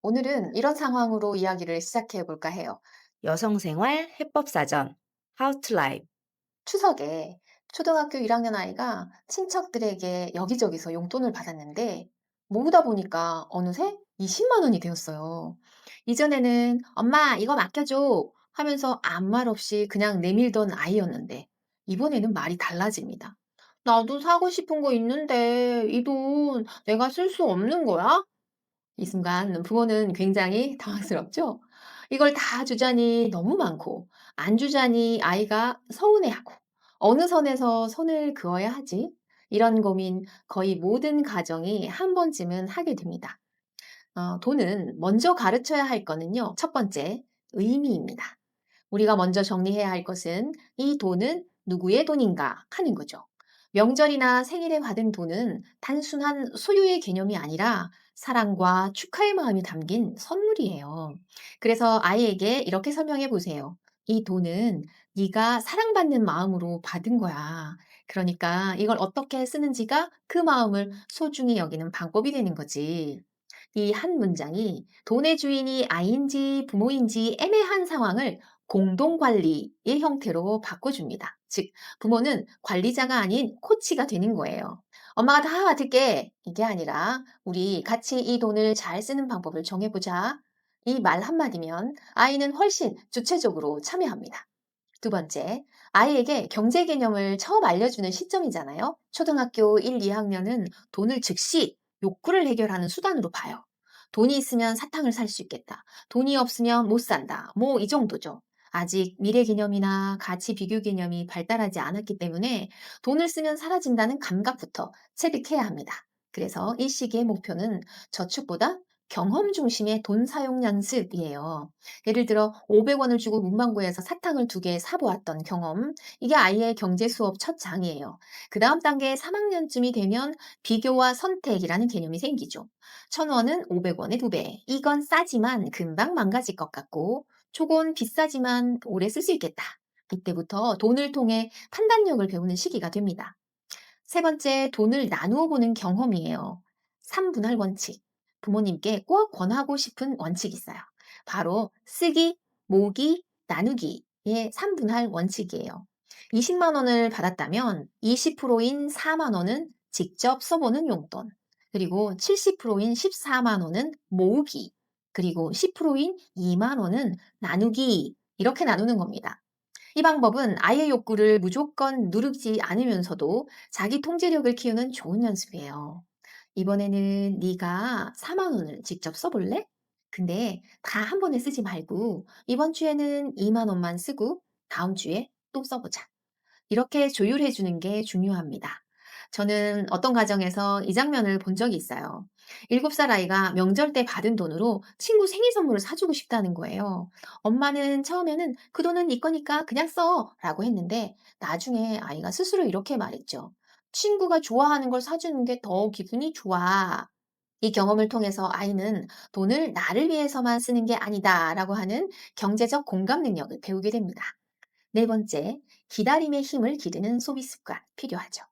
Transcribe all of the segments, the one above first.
오늘은 이런 상황으로 이야기를 시작해 볼까 해요. 여성생활 해법사전 How to Live. 추석에 초등학교 1학년 아이가 친척들에게 여기저기서 용돈을 받았는데 모으다 보니까 어느새 20만 원이 되었어요. 이전에는 엄마 이거 맡겨줘 하면서 아무 말 없이 그냥 내밀던 아이였는데 이번에는 말이 달라집니다. 나도 사고 싶은 거 있는데 이 돈 내가 쓸 수 없는 거야? 이 순간 부모는 굉장히 당황스럽죠? 이걸 다 주자니 너무 많고, 안 주자니 아이가 서운해하고, 어느 선에서 선을 그어야 하지? 이런 고민 거의 모든 가정이 한 번쯤은 하게 됩니다. 돈은 먼저 가르쳐야 할 거는요, 첫 번째, 의미입니다. 우리가 먼저 정리해야 할 것은 이 돈은 누구의 돈인가 하는 거죠. 명절이나 생일에 받은 돈은 단순한 소유의 개념이 아니라 사랑과 축하의 마음이 담긴 선물이에요. 그래서 아이에게 이렇게 설명해 보세요. 이 돈은 네가 사랑받는 마음으로 받은 거야. 그러니까 이걸 어떻게 쓰는지가 그 마음을 소중히 여기는 방법이 되는 거지. 이 한 문장이 돈의 주인이 아이인지 부모인지 애매한 상황을 공동관리의 형태로 바꿔줍니다. 즉, 부모는 관리자가 아닌 코치가 되는 거예요. 엄마가 다 맡을게. 이게 아니라 우리 같이 이 돈을 잘 쓰는 방법을 정해보자. 이 말 한마디면 아이는 훨씬 주체적으로 참여합니다. 두 번째, 아이에게 경제 개념을 처음 알려주는 시점이잖아요. 초등학교 1, 2학년은 돈을 즉시 욕구를 해결하는 수단으로 봐요. 돈이 있으면 사탕을 살 수 있겠다. 돈이 없으면 못 산다. 뭐 이 정도죠. 아직 미래 개념이나 가치 비교 개념이 발달하지 않았기 때문에 돈을 쓰면 사라진다는 감각부터 체득해야 합니다. 그래서 이 시기의 목표는 저축보다 경험 중심의 돈 사용 연습이에요. 예를 들어 500원을 주고 문방구에서 사탕을 2개 사보았던 경험. 이게 아이의 경제 수업 첫 장이에요. 그 다음 단계 3학년쯤이 되면 비교와 선택이라는 개념이 생기죠. 1,000원은 500원의 2배. 이건 싸지만 금방 망가질 것 같고, 초건 비싸지만 오래 쓸 수 있겠다. 이때부터 돈을 통해 판단력을 배우는 시기가 됩니다. 세 번째, 돈을 나누어 보는 경험이에요. 3분할 원칙. 부모님께 꼭 권하고 싶은 원칙이 있어요. 바로 쓰기, 모으기, 나누기의 3분할 원칙이에요. 20만 원을 받았다면 20%인 4만 원은 직접 써보는 용돈, 그리고 70%인 14만 원은 모으기, 그리고 10%인 2만 원은 나누기, 이렇게 나누는 겁니다. 이 방법은 아이의 욕구를 무조건 누르지 않으면서도 자기 통제력을 키우는 좋은 연습이에요. 이번에는 네가 4만 원을 직접 써볼래? 근데 다 한 번에 쓰지 말고 이번 주에는 2만 원만 쓰고 다음 주에 또 써보자. 이렇게 조율해 주는 게 중요합니다. 저는 어떤 가정에서 이 장면을 본 적이 있어요. 7살 아이가 명절 때 받은 돈으로 친구 생일 선물을 사주고 싶다는 거예요. 엄마는 처음에는 그 돈은 네 거니까 그냥 써 라고 했는데 나중에 아이가 스스로 이렇게 말했죠. 친구가 좋아하는 걸 사주는 게 더 기분이 좋아. 이 경험을 통해서 아이는 돈을 나를 위해서만 쓰는 게 아니다 라고 하는 경제적 공감 능력을 배우게 됩니다. 네 번째, 기다림의 힘을 기르는 소비 습관 필요하죠.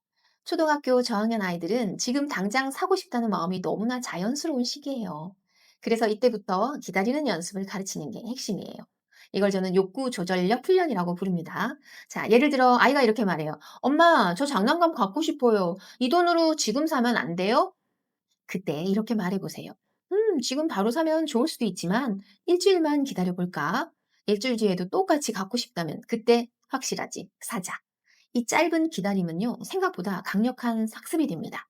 초등학교 저학년 아이들은 지금 당장 사고 싶다는 마음이 너무나 자연스러운 시기예요. 그래서 이때부터 기다리는 연습을 가르치는 게 핵심이에요. 이걸 저는 욕구 조절력 훈련이라고 부릅니다. 자, 예를 들어 아이가 이렇게 말해요. 엄마, 저 장난감 갖고 싶어요. 이 돈으로 지금 사면 안 돼요? 그때 이렇게 말해 보세요. 지금 바로 사면 좋을 수도 있지만 일주일만 기다려 볼까? 일주일 뒤에도 똑같이 갖고 싶다면 그때 확실하지. 사자. 이 짧은 기다림은요, 생각보다 강력한 학습이 됩니다.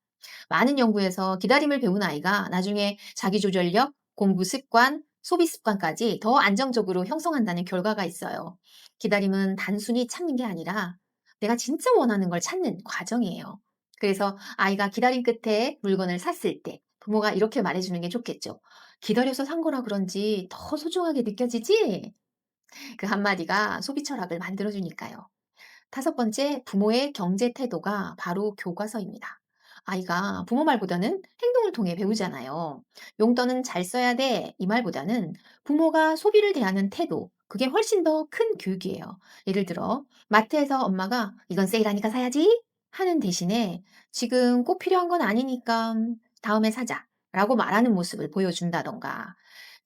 많은 연구에서 기다림을 배운 아이가 나중에 자기조절력, 공부 습관, 소비 습관까지 더 안정적으로 형성한다는 결과가 있어요. 기다림은 단순히 참는 게 아니라 내가 진짜 원하는 걸 찾는 과정이에요. 그래서 아이가 기다림 끝에 물건을 샀을 때 부모가 이렇게 말해주는 게 좋겠죠. 기다려서 산 거라 그런지 더 소중하게 느껴지지? 그 한마디가 소비 철학을 만들어주니까요. 다섯 번째, 부모의 경제 태도가 바로 교과서입니다. 아이가 부모 말보다는 행동을 통해 배우잖아요. 용돈은 잘 써야 돼. 이 말보다는 부모가 소비를 대하는 태도, 그게 훨씬 더 큰 교육이에요. 예를 들어, 마트에서 엄마가 이건 세일하니까 사야지 하는 대신에 지금 꼭 필요한 건 아니니까 다음에 사자 라고 말하는 모습을 보여준다던가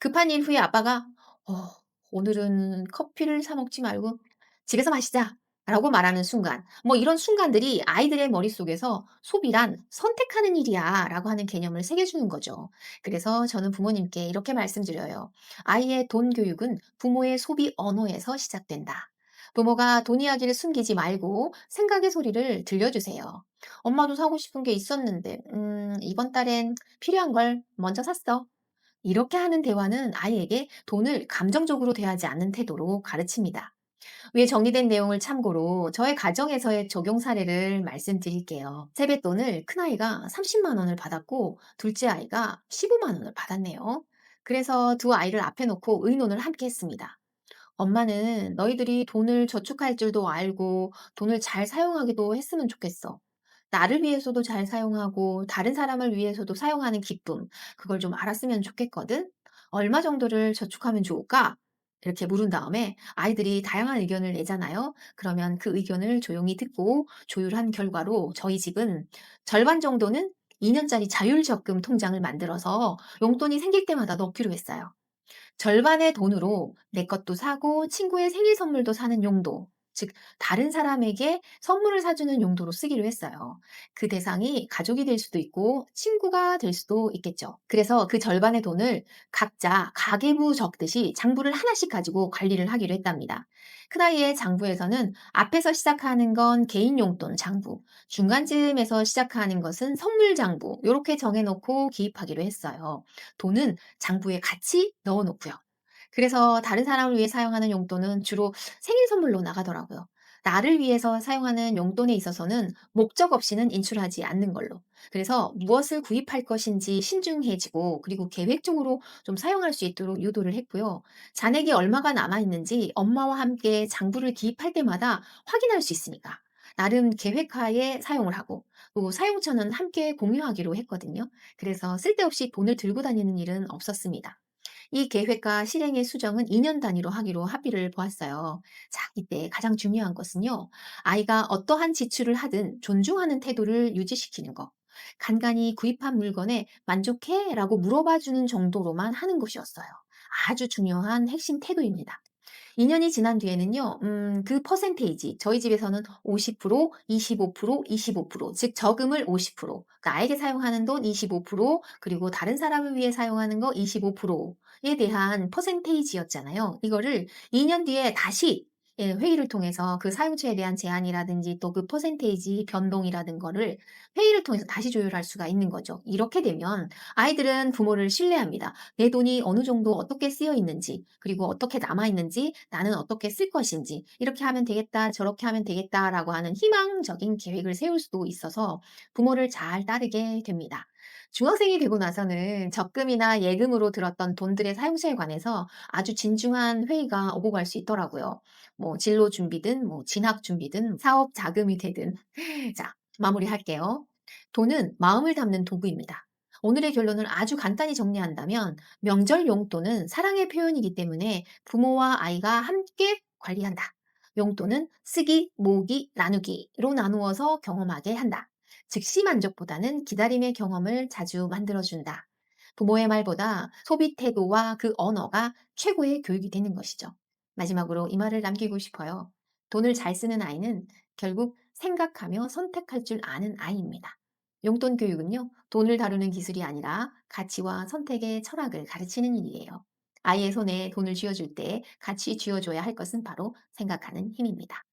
급한 일 후에 아빠가 "어 오늘은 커피를 사 먹지 말고 집에서 마시자."라고 말하는 순간, 뭐 이런 순간들이 아이들의 머릿속에서 '소비란 선택하는 일이야.'라고 하는 개념을 새겨 주는 거죠. 그래서 저는 부모님께 이렇게 말씀드려요. "아이의 돈 교육은 부모의 소비 언어에서 시작된다." 부모가 돈 이야기를 숨기지 말고 생각의 소리를 들려주세요. "엄마도 사고 싶은 게 있었는데 이번 달엔 필요한 걸 먼저 샀어." 이렇게 하는 대화는 아이에게 돈을 감정적으로 대하지 않는 태도로 가르칩니다. 위에 정리된 내용을 참고로 저의 가정에서의 적용 사례를 말씀드릴게요. 세뱃돈을 큰아이가 30만 원을 받았고 둘째 아이가 15만 원을 받았네요. 그래서 두 아이를 앞에 놓고 의논을 함께 했습니다. 엄마는 너희들이 돈을 저축할 줄도 알고 돈을 잘 사용하기도 했으면 좋겠어. 나를 위해서도 잘 사용하고 다른 사람을 위해서도 사용하는 기쁨, 그걸 좀 알았으면 좋겠거든? 얼마 정도를 저축하면 좋을까? 이렇게 물은 다음에 아이들이 다양한 의견을 내잖아요. 그러면 그 의견을 조용히 듣고 조율한 결과로 저희 집은 절반 정도는 2년짜리 자율적금 통장을 만들어서 용돈이 생길 때마다 넣기로 했어요. 절반의 돈으로 내 것도 사고 친구의 생일 선물도 사는 용도, 즉 다른 사람에게 선물을 사주는 용도로 쓰기로 했어요. 그 대상이 가족이 될 수도 있고 친구가 될 수도 있겠죠. 그래서 그 절반의 돈을 각자 가계부 적듯이 장부를 하나씩 가지고 관리를 하기로 했답니다. 큰아이의 장부에서는 앞에서 시작하는 건 개인 용돈 장부, 중간쯤에서 시작하는 것은 선물 장부, 이렇게 정해놓고 기입하기로 했어요. 돈은 장부에 같이 넣어 놓고요. 그래서 다른 사람을 위해 사용하는 용돈은 주로 생일 선물로 나가더라고요. 나를 위해서 사용하는 용돈에 있어서는 목적 없이는 인출하지 않는 걸로. 그래서 무엇을 구입할 것인지 신중해지고 그리고 계획적으로 좀 사용할 수 있도록 유도를 했고요. 잔액이 얼마가 남아 있는지 엄마와 함께 장부를 기입할 때마다 확인할 수 있으니까 나름 계획하에 사용을 하고 또 사용처는 함께 공유하기로 했거든요. 그래서 쓸데없이 돈을 들고 다니는 일은 없었습니다. 이 계획과 실행의 수정은 2년 단위로 하기로 합의를 보았어요. 자, 이때 가장 중요한 것은요. 아이가 어떠한 지출을 하든 존중하는 태도를 유지시키는 것. 간간히 구입한 물건에 만족해? 라고 물어봐 주는 정도로만 하는 것이었어요. 아주 중요한 핵심 태도입니다. 2 년이 지난 뒤에는요. 그 퍼센테이지 저희 집에서는 50% 25% 25% 즉 저금을 50% 나에게 사용하는 돈 25% 그리고 다른 사람을 위해 사용하는 거 25%에 대한 퍼센테이지였잖아요. 이거를 2년 뒤에 다시 회의를 통해서 그 사용처에 대한 제한이라든지 또 그 퍼센테이지 변동이라는 거를 회의를 통해서 다시 조율할 수가 있는 거죠. 이렇게 되면 아이들은 부모를 신뢰합니다. 내 돈이 어느 정도 어떻게 쓰여 있는지, 그리고 어떻게 남아 있는지, 나는 어떻게 쓸 것인지, 이렇게 하면 되겠다, 저렇게 하면 되겠다라고 하는 희망적인 계획을 세울 수도 있어서 부모를 잘 따르게 됩니다. 중학생이 되고 나서는 적금이나 예금으로 들었던 돈들의 사용처에 관해서 아주 진중한 회의가 오고 갈 수 있더라고요. 뭐 진로 준비든 뭐 진학 준비든 사업 자금이 되든. 자, 마무리할게요. 돈은 마음을 담는 도구입니다. 오늘의 결론을 아주 간단히 정리한다면 명절 용돈은 사랑의 표현이기 때문에 부모와 아이가 함께 관리한다. 용돈은 쓰기, 모으기, 나누기로 나누어서 경험하게 한다. 즉시 만족보다는 기다림의 경험을 자주 만들어준다. 부모의 말보다 소비 태도와 그 언어가 최고의 교육이 되는 것이죠. 마지막으로 이 말을 남기고 싶어요. 돈을 잘 쓰는 아이는 결국 생각하며 선택할 줄 아는 아이입니다. 용돈 교육은요, 돈을 다루는 기술이 아니라 가치와 선택의 철학을 가르치는 일이에요. 아이의 손에 돈을 쥐어줄 때 같이 쥐어줘야 할 것은 바로 생각하는 힘입니다.